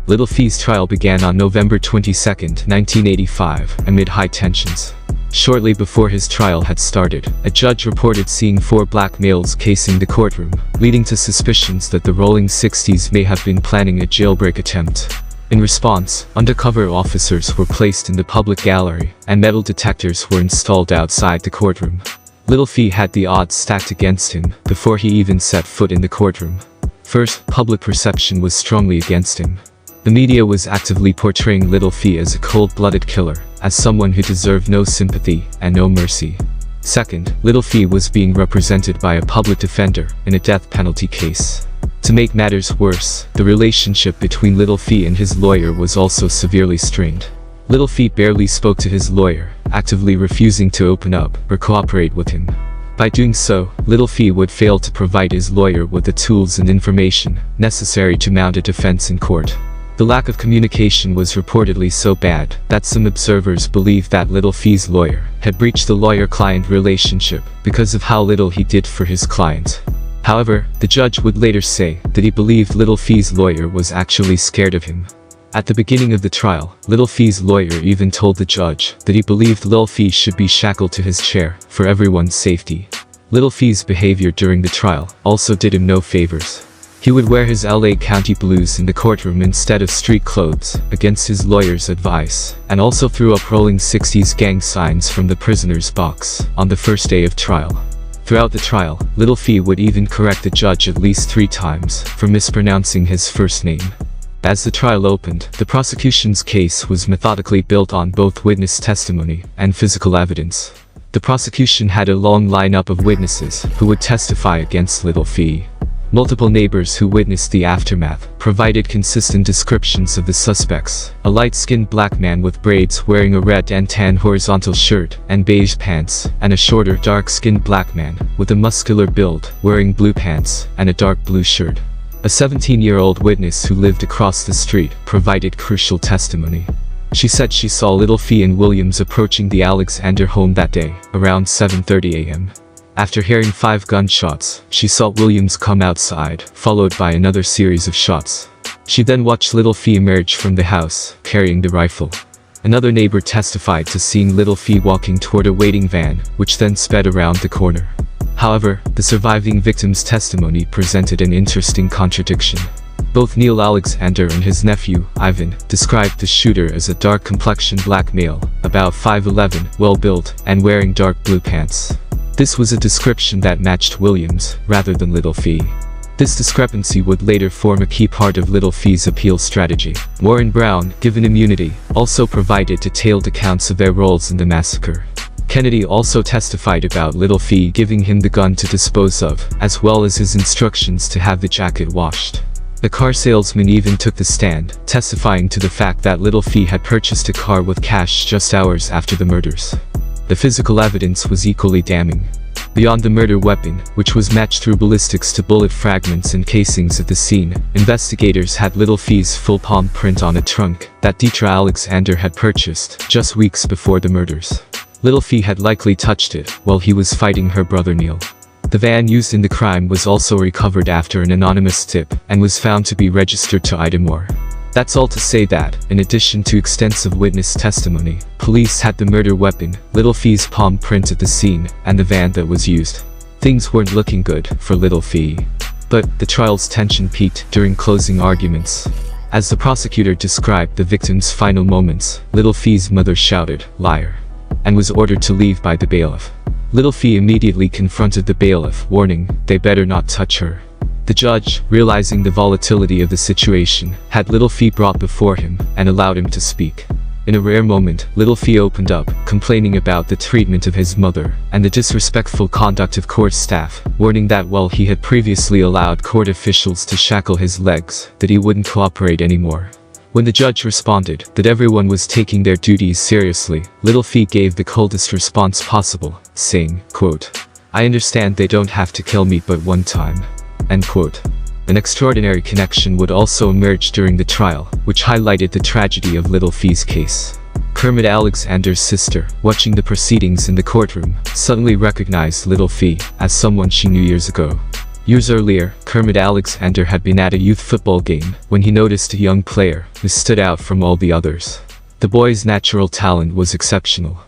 Lil Fee's trial began on November 22, 1985, amid high tensions. Shortly before his trial had started, a judge reported seeing 4 black males casing the courtroom, leading to suspicions that the Rollin 60's may have been planning a jailbreak attempt. In response, undercover officers were placed in the public gallery, and metal detectors were installed outside the courtroom. Lil Fee had the odds stacked against him before he even set foot in the courtroom. First, public perception was strongly against him. The media was actively portraying Lil Fee as a cold-blooded killer, as someone who deserved no sympathy and no mercy. Second, Lil Fee was being represented by a public defender in a death penalty case. To make matters worse, the relationship between Lil Fee and his lawyer was also severely strained. Lil Fee barely spoke to his lawyer, actively refusing to open up or cooperate with him. By doing so, Lil Fee would fail to provide his lawyer with the tools and information necessary to mount a defense in court. The lack of communication was reportedly so bad that some observers believed that Lil Fee's lawyer had breached the lawyer-client relationship because of how little he did for his client. However, the judge would later say that he believed Lil Fee's lawyer was actually scared of him. At the beginning of the trial, Lil Fee's lawyer even told the judge that he believed Lil Fee should be shackled to his chair for everyone's safety. Lil Fee's behavior during the trial also did him no favors. He would wear his LA County blues in the courtroom instead of street clothes, against his lawyer's advice, and also threw up Rollin 60's gang signs from the prisoner's box on the first day of trial. Throughout the trial, Lil Fee would even correct the judge at least 3 times for mispronouncing his first name. As the trial opened, the prosecution's case was methodically built on both witness testimony and physical evidence. The prosecution had a long lineup of witnesses who would testify against Lil Fee. Multiple neighbors who witnessed the aftermath provided consistent descriptions of the suspects: a light-skinned black man with braids wearing a red and tan horizontal shirt and beige pants, and a shorter, dark-skinned black man with a muscular build wearing blue pants and a dark blue shirt. A 17-year-old witness who lived across the street provided crucial testimony. She said she saw Lil Fee and Williams approaching the Alexander home that day, around 7:30 a.m. After hearing 5 gunshots, she saw Williams come outside, followed by another series of shots. She then watched Lil Fee emerge from the house, carrying the rifle. Another neighbor testified to seeing Lil Fee walking toward a waiting van, which then sped around the corner. However, the surviving victim's testimony presented an interesting contradiction. Both Neil Alexander and his nephew, Ivan, described the shooter as a dark-complexioned black male, about 5'11", well-built, and wearing dark blue pants. This was a description that matched Williams, rather than Lil Fee. This discrepancy would later form a key part of Lil Fee's appeal strategy. Warren Brown, given immunity, also provided detailed accounts of their roles in the massacre. Kennedy also testified about Lil Fee giving him the gun to dispose of, as well as his instructions to have the jacket washed. The car salesman even took the stand, testifying to the fact that Lil Fee had purchased a car with cash just hours after the murders. The physical evidence was equally damning. Beyond the murder weapon, which was matched through ballistics to bullet fragments and casings at the scene, investigators had Lil Fee's full palm print on a trunk that Deetra Alexander had purchased just weeks before the murders. Lil Fee had likely touched it while he was fighting her brother Neil. The van used in the crime was also recovered after an anonymous tip and was found to be registered to Idemore. That's all to say that, in addition to extensive witness testimony, police had the murder weapon, Lil Fee's palm print at the scene, and the van that was used. Things weren't looking good for Lil Fee. But the trial's tension peaked during closing arguments. As the prosecutor described the victim's final moments, Lil Fee's mother shouted, "Liar," and was ordered to leave by the bailiff. Lil Fee immediately confronted the bailiff, warning, "They better not touch her." The judge, realizing the volatility of the situation, had Lil Fee brought before him and allowed him to speak. In a rare moment, Lil Fee opened up, complaining about the treatment of his mother and the disrespectful conduct of court staff, warning that while he had previously allowed court officials to shackle his legs, that he wouldn't cooperate anymore. When the judge responded that everyone was taking their duties seriously, Lil Fee gave the coldest response possible, saying, quote, "I understand they don't have to kill me but one time." End quote. An extraordinary connection would also emerge during the trial, which highlighted the tragedy of Lil Fee's case. Kermit Alexander's sister, watching the proceedings in the courtroom, suddenly recognized Lil Fee as someone she knew years ago. Years earlier, Kermit Alexander had been at a youth football game when he noticed a young player who stood out from all the others. The boy's natural talent was exceptional.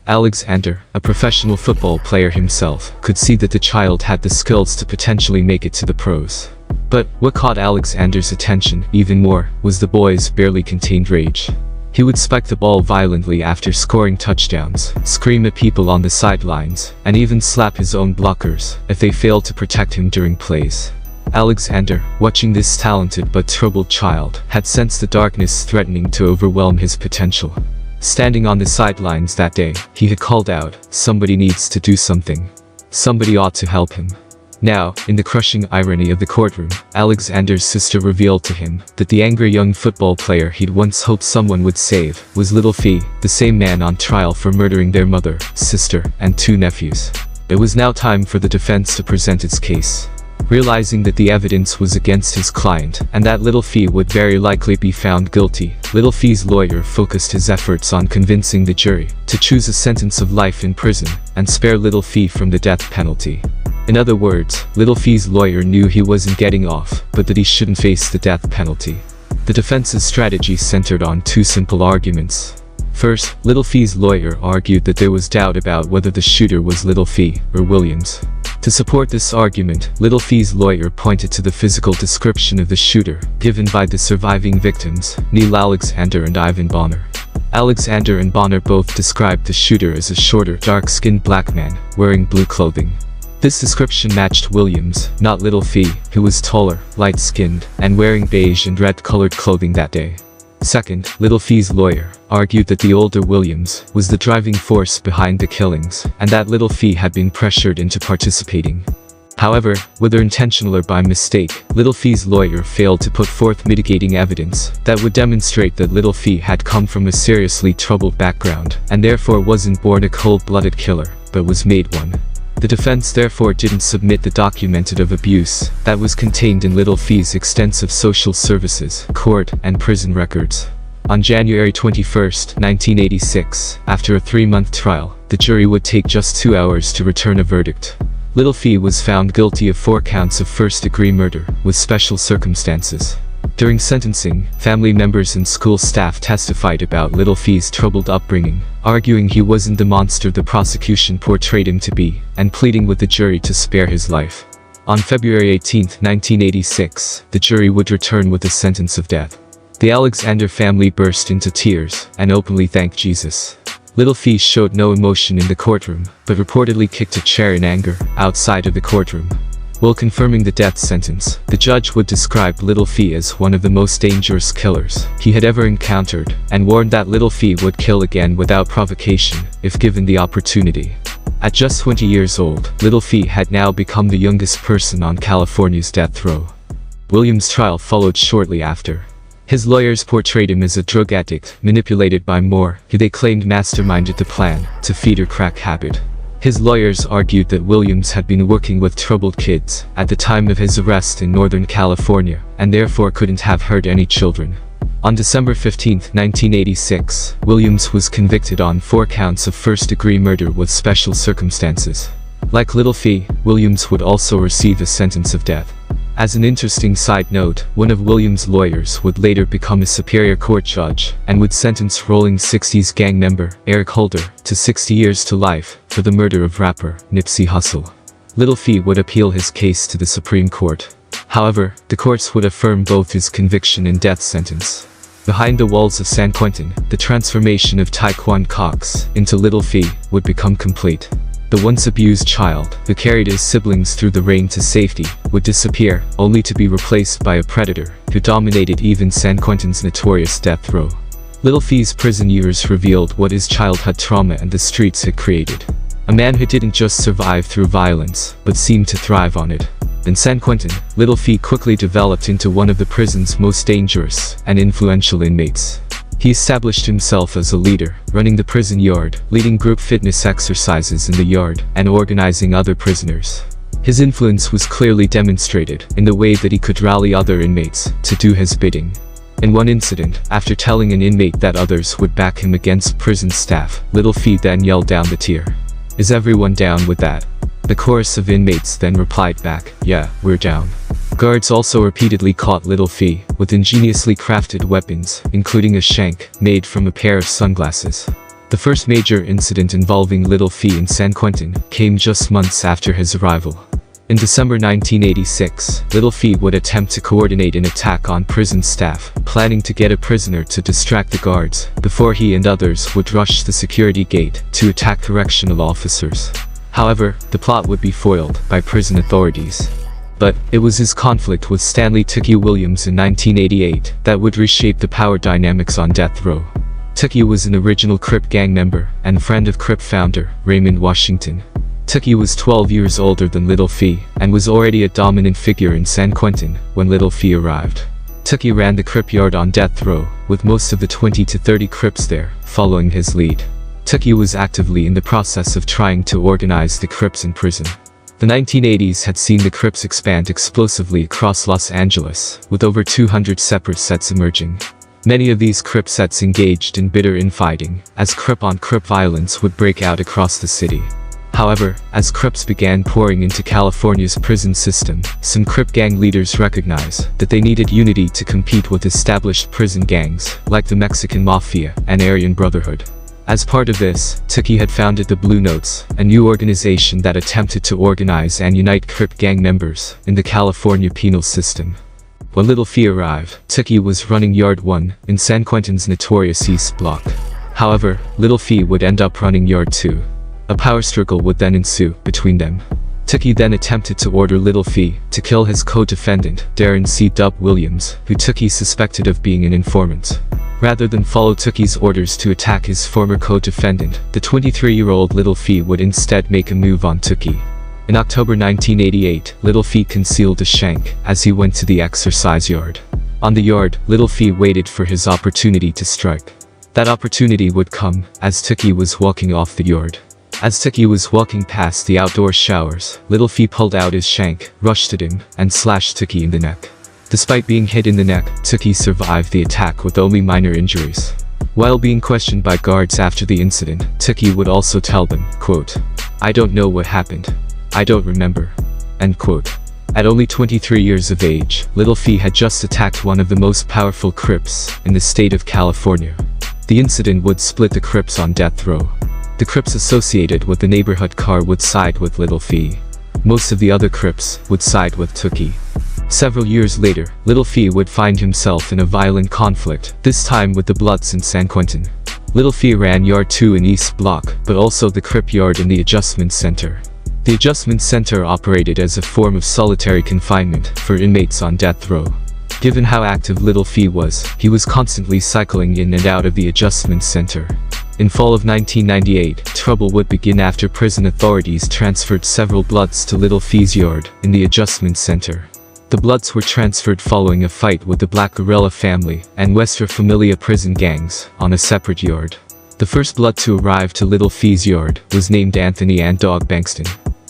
Alexander, a professional football player himself, could see that the child had the skills to potentially make it to the pros. But what caught Alexander's attention even more was the boy's barely contained rage. He would spike the ball violently after scoring touchdowns, scream at people on the sidelines, and even slap his own blockers if they failed to protect him during plays. Alexander, watching this talented but troubled child, had sensed the darkness threatening to overwhelm his potential. Standing on the sidelines that day, he had called out, "Somebody needs to do something. Somebody ought to help him." Now, in the crushing irony of the courtroom, Alexander's sister revealed to him that the angry young football player he'd once hoped someone would save was Lil Fee, the same man on trial for murdering their mother, sister, and 2 nephews. It was now time for the defense to present its case. Realizing that the evidence was against his client and that Lil Fee would very likely be found guilty, Lil Fee's lawyer focused his efforts on convincing the jury to choose a sentence of life in prison and spare Lil Fee from the death penalty. In other words, Lil Fee's lawyer knew he wasn't getting off, but that he shouldn't face the death penalty. The defense's strategy centered on 2 simple arguments. First, Lil Fee's lawyer argued that there was doubt about whether the shooter was Lil Fee or Williams. To support this argument, Lil Fee's lawyer pointed to the physical description of the shooter, given by the surviving victims, Neil Alexander and Ivan Bonner. Alexander and Bonner both described the shooter as a shorter, dark-skinned black man, wearing blue clothing. This description matched Williams, not Lil Fee, who was taller, light-skinned, and wearing beige and red-colored clothing that day. Second, Lil Fee's lawyer argued that the older Williams was the driving force behind the killings, and that Lil Fee had been pressured into participating. However, whether intentional or by mistake, Lil Fee's lawyer failed to put forth mitigating evidence that would demonstrate that Lil Fee had come from a seriously troubled background, and therefore wasn't born a cold-blooded killer, but was made one. The defense therefore didn't submit the documented of abuse that was contained in Lil Fee's extensive social services, court, and prison records. On January 21, 1986, after a 3-month trial, the jury would take just 2 hours to return a verdict. Lil Fee was found guilty of 4 counts of first-degree murder, with special circumstances. During sentencing, family members and school staff testified about Lil Fee's troubled upbringing, arguing he wasn't the monster the prosecution portrayed him to be, and pleading with the jury to spare his life. On February 18, 1986, the jury would return with a sentence of death. The Alexander family burst into tears and openly thanked Jesus. Lil Fee showed no emotion in the courtroom, but reportedly kicked a chair in anger outside of the courtroom. While confirming the death sentence, the judge would describe Lil Fee as one of the most dangerous killers he had ever encountered, and warned that Lil Fee would kill again without provocation, if given the opportunity. At just 20 years old, Lil Fee had now become the youngest person on California's death row. Williams' trial followed shortly after. His lawyers portrayed him as a drug addict, manipulated by Moore, who they claimed masterminded the plan to feed her crack habit. His lawyers argued that Williams had been working with troubled kids at the time of his arrest in Northern California, and therefore couldn't have hurt any children. On December 15, 1986, Williams was convicted on 4 counts of first-degree murder with special circumstances. Like Lil Fee, Williams would also receive a sentence of death. As an interesting side note, one of Williams' lawyers would later become a Superior Court judge and would sentence Rollin 60's gang member, Eric Holder, to 60 years to life for the murder of rapper Nipsey Hussle. Lil Fee would appeal his case to the Supreme Court. However, the courts would affirm both his conviction and death sentence. Behind the walls of San Quentin, the transformation of Tiequon Cox into Lil Fee would become complete. The once abused child, who carried his siblings through the rain to safety, would disappear, only to be replaced by a predator who dominated even San Quentin's notorious death row. Lil Fee's prison years revealed what his childhood trauma and the streets had created. A man who didn't just survive through violence, but seemed to thrive on it. In San Quentin, Lil Fee quickly developed into one of the prison's most dangerous and influential inmates. He established himself as a leader, running the prison yard, leading group fitness exercises in the yard, and organizing other prisoners. His influence was clearly demonstrated in the way that he could rally other inmates to do his bidding. In one incident, after telling an inmate that others would back him against prison staff, Lil Fee then yelled down the tier, "Is everyone down with that?" The chorus of inmates then replied back, "Yeah, we're down." Guards also repeatedly caught Lil Fee with ingeniously crafted weapons, including a shank made from a pair of sunglasses. The first major incident involving Lil Fee in San Quentin came just months after his arrival. In December 1986, Lil Fee would attempt to coordinate an attack on prison staff, planning to get a prisoner to distract the guards, before he and others would rush the security gate to attack correctional officers. However, the plot would be foiled by prison authorities. But it was his conflict with Stanley Tiequon Williams in 1988 that would reshape the power dynamics on death row. Tiequon was an original Crip gang member and friend of Crip founder Raymond Washington. Tiequon was 12 years older than Lil Fee and was already a dominant figure in San Quentin when Lil Fee arrived. Tiequon ran the Crip yard on death row, with most of the 20 to 30 Crips there following his lead. Tiequon was actively in the process of trying to organize the Crips in prison. The 1980s had seen the Crips expand explosively across Los Angeles, with over 200 separate sets emerging. Many of these Crip sets engaged in bitter infighting, as Crip-on-Crip violence would break out across the city. However, as Crips began pouring into California's prison system, some Crip gang leaders recognized that they needed unity to compete with established prison gangs, like the Mexican Mafia and Aryan Brotherhood. As part of this, Tiequon had founded the Blue Notes, a new organization that attempted to organize and unite Crip gang members in the California penal system. When Lil Fee arrived, Tiequon was running Yard 1 in San Quentin's notorious East Block. However, Lil Fee would end up running Yard 2. A power struggle would then ensue between them. Tiequon then attempted to order Lil Fee to kill his co-defendant, Darren C. Dub Williams, who Tiequon suspected of being an informant. Rather than follow Tiekie's orders to attack his former co-defendant, the 23-year-old Lil Fee would instead make a move on Tiequon. In October 1988, Lil Fee concealed a shank as he went to the exercise yard. On the yard, Lil Fee waited for his opportunity to strike. That opportunity would come as Tiequon was walking off the yard. As Tiequon was walking past the outdoor showers, Lil Fee pulled out his shank, rushed at him, and slashed Tiequon in the neck. Despite being hit in the neck, Tiequon survived the attack with only minor injuries. While being questioned by guards after the incident, Tiequon would also tell them, quote, "I don't know what happened. I don't remember." End quote. At only 23 years of age, Lil Fee had just attacked one of the most powerful Crips in the state of California. The incident would split the Crips on death row. The Crips associated with the neighborhood car would side with Lil Fee. most of the other Crips would side with Tiequon. Several years later, Lil Fee would find himself in a violent conflict, this time with the Bloods in San Quentin. Lil Fee ran Yard 2 in East Block, but also the Crip Yard in the Adjustment Center. The Adjustment Center operated as a form of solitary confinement for inmates on death row. Given how active Lil Fee was, he was constantly cycling in and out of the Adjustment Center. In fall of 1998, trouble would begin after prison authorities transferred several Bloods to Lil Fee's yard in the Adjustment Center. The Bloods were transferred following a fight with the Black Guerrilla family and Westra Familia prison gangs on a separate yard. The first Blood to arrive to Lil Fee's yard was named Anthony and Dog Bankston.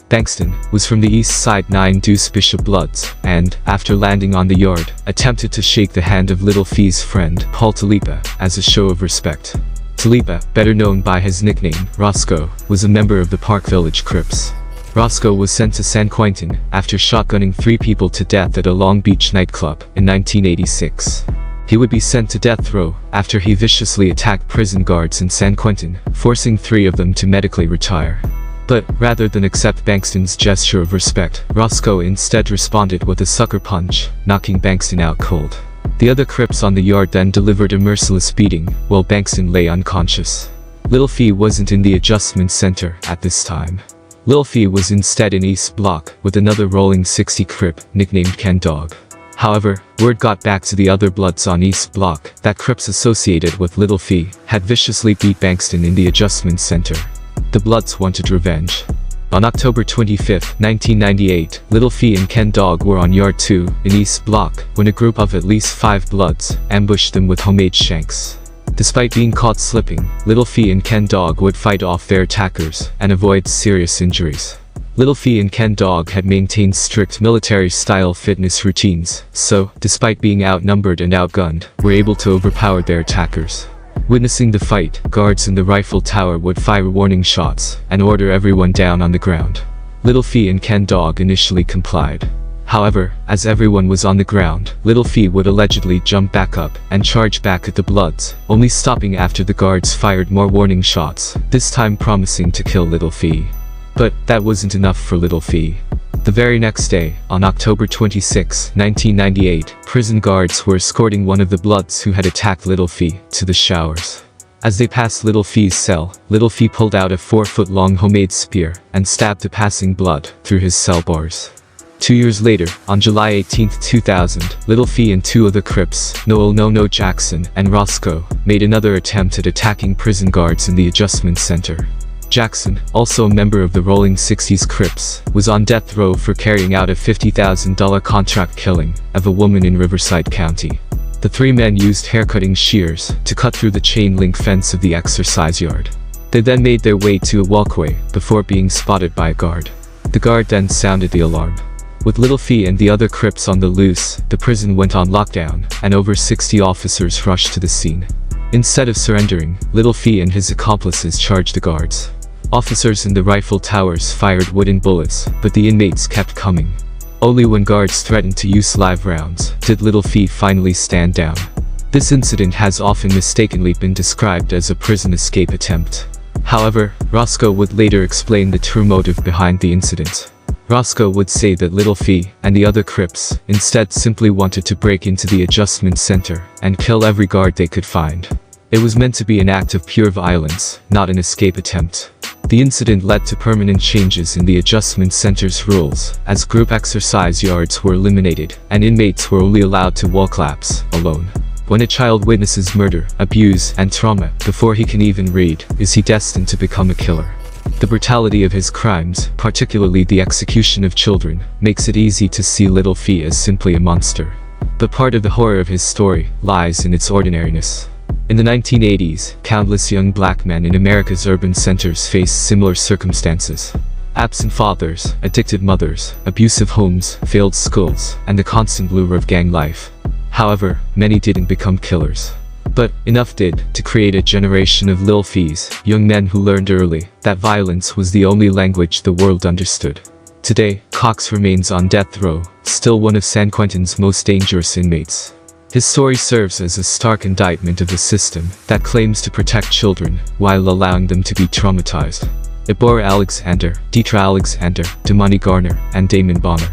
Bankston was from the East Side 9 Deuce Bishop Bloods and, after landing on the yard, attempted to shake the hand of Lil Fee's friend, Paul Talipa, as a show of respect. Talipa, better known by his nickname, Roscoe, was a member of the Park Village Crips. Roscoe was sent to San Quentin after shotgunning 3 people to death at a Long Beach nightclub in 1986. He would be sent to death row after he viciously attacked prison guards in San Quentin, forcing 3 of them to medically retire. But, rather than accept Bankston's gesture of respect, Roscoe instead responded with a sucker punch, knocking Bankston out cold. The other Crips on the yard then delivered a merciless beating, while Bankston lay unconscious. Lil Fee wasn't in the Adjustment Center at this time. Lil Fee was instead in East Block with another Rolling 60 Crip nicknamed Ken Dog. However, word got back to the other Bloods on East Block that Crips associated with Lil Fee had viciously beat Bankston in the Adjustment Center. The Bloods wanted revenge. On October 25, 1998, Lil Fee and Ken Dog were on Yard 2 in East Block when a group of at least 5 Bloods ambushed them with homemade shanks. Despite being caught slipping, Lil Fee and Ken Dog would fight off their attackers and avoid serious injuries. Lil Fee and Ken Dog had maintained strict military-style fitness routines, so, despite being outnumbered and outgunned, were able to overpower their attackers. Witnessing the fight, guards in the rifle tower would fire warning shots and order everyone down on the ground. Lil Fee and Ken Dog initially complied. However, as everyone was on the ground, Lil Fee would allegedly jump back up and charge back at the Bloods, only stopping after the guards fired more warning shots, this time promising to kill Lil Fee. But that wasn't enough for Lil Fee. The very next day, on October 26, 1998, prison guards were escorting one of the Bloods who had attacked Lil Fee to the showers. As they passed Lil Fee's cell, Lil Fee pulled out a 4-foot-long homemade spear and stabbed a passing Blood through his cell bars. 2 years later, on July 18, 2000, Lil Fee and 2 other Crips, Noel No Jackson and Roscoe, made another attempt at attacking prison guards in the Adjustment Center. Jackson, also a member of the Rolling 60's Crips, was on death row for carrying out a $50,000 contract killing of a woman in Riverside County. The 3 men used haircutting shears to cut through the chain-link fence of the exercise yard. They then made their way to a walkway before being spotted by a guard. The guard then sounded the alarm. With Lil Fee and the other Crips on the loose, the prison went on lockdown, and over 60 officers rushed to the scene. Instead of surrendering, Lil Fee and his accomplices charged the guards. Officers in the rifle towers fired wooden bullets, but the inmates kept coming. Only when guards threatened to use live rounds did Lil Fee finally stand down. This incident has often mistakenly been described as a prison escape attempt. However, Roscoe would later explain the true motive behind the incident. Roscoe would say that Lil Fee and the other Crips instead simply wanted to break into the Adjustment Center and kill every guard they could find. It was meant to be an act of pure violence, not an escape attempt. The incident led to permanent changes in the Adjustment Center's rules, as group exercise yards were eliminated, and inmates were only allowed to walk laps, alone. When a child witnesses murder, abuse, and trauma before he can even read, is he destined to become a killer? The brutality of his crimes, particularly the execution of children, makes it easy to see Lil Fee as simply a monster. But part of the horror of his story lies in its ordinariness. In the 1980s, countless young black men in America's urban centers faced similar circumstances. Absent fathers, addicted mothers, abusive homes, failed schools, and the constant lure of gang life. However, many didn't become killers. But enough did to create a generation of Lil Fees, young men who learned early that violence was the only language the world understood. Today, Cox remains on death row, still one of San Quentin's most dangerous inmates. His story serves as a stark indictment of a system that claims to protect children while allowing them to be traumatized. Deborah Alexander, Deetra Alexander, Damani Garner, and Damon Bonner.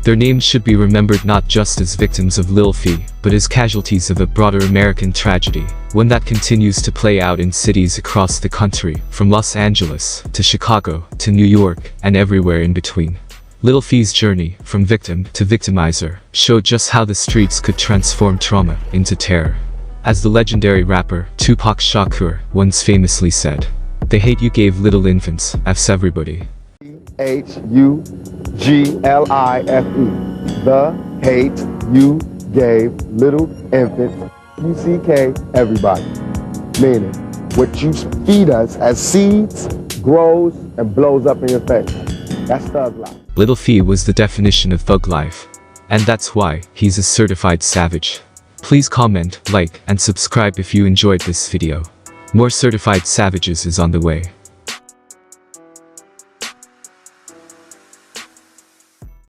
Their names should be remembered not just as victims of Lil Fee, but as casualties of a broader American tragedy, one that continues to play out in cities across the country, from Los Angeles, to Chicago, to New York, and everywhere in between. Lil Fee's journey, from victim to victimizer, showed just how the streets could transform trauma into terror. As the legendary rapper, Tupac Shakur, once famously said, "The hate you gave little infants, F's everybody." Huglife. The hate you gave little infants, UCK, everybody. Meaning, what you feed us as seeds grows and blows up in your face. That's thug life. Lil Fee was the definition of thug life. And that's why he's a certified savage. Please comment, like, and subscribe if you enjoyed this video. More certified savages is on the way.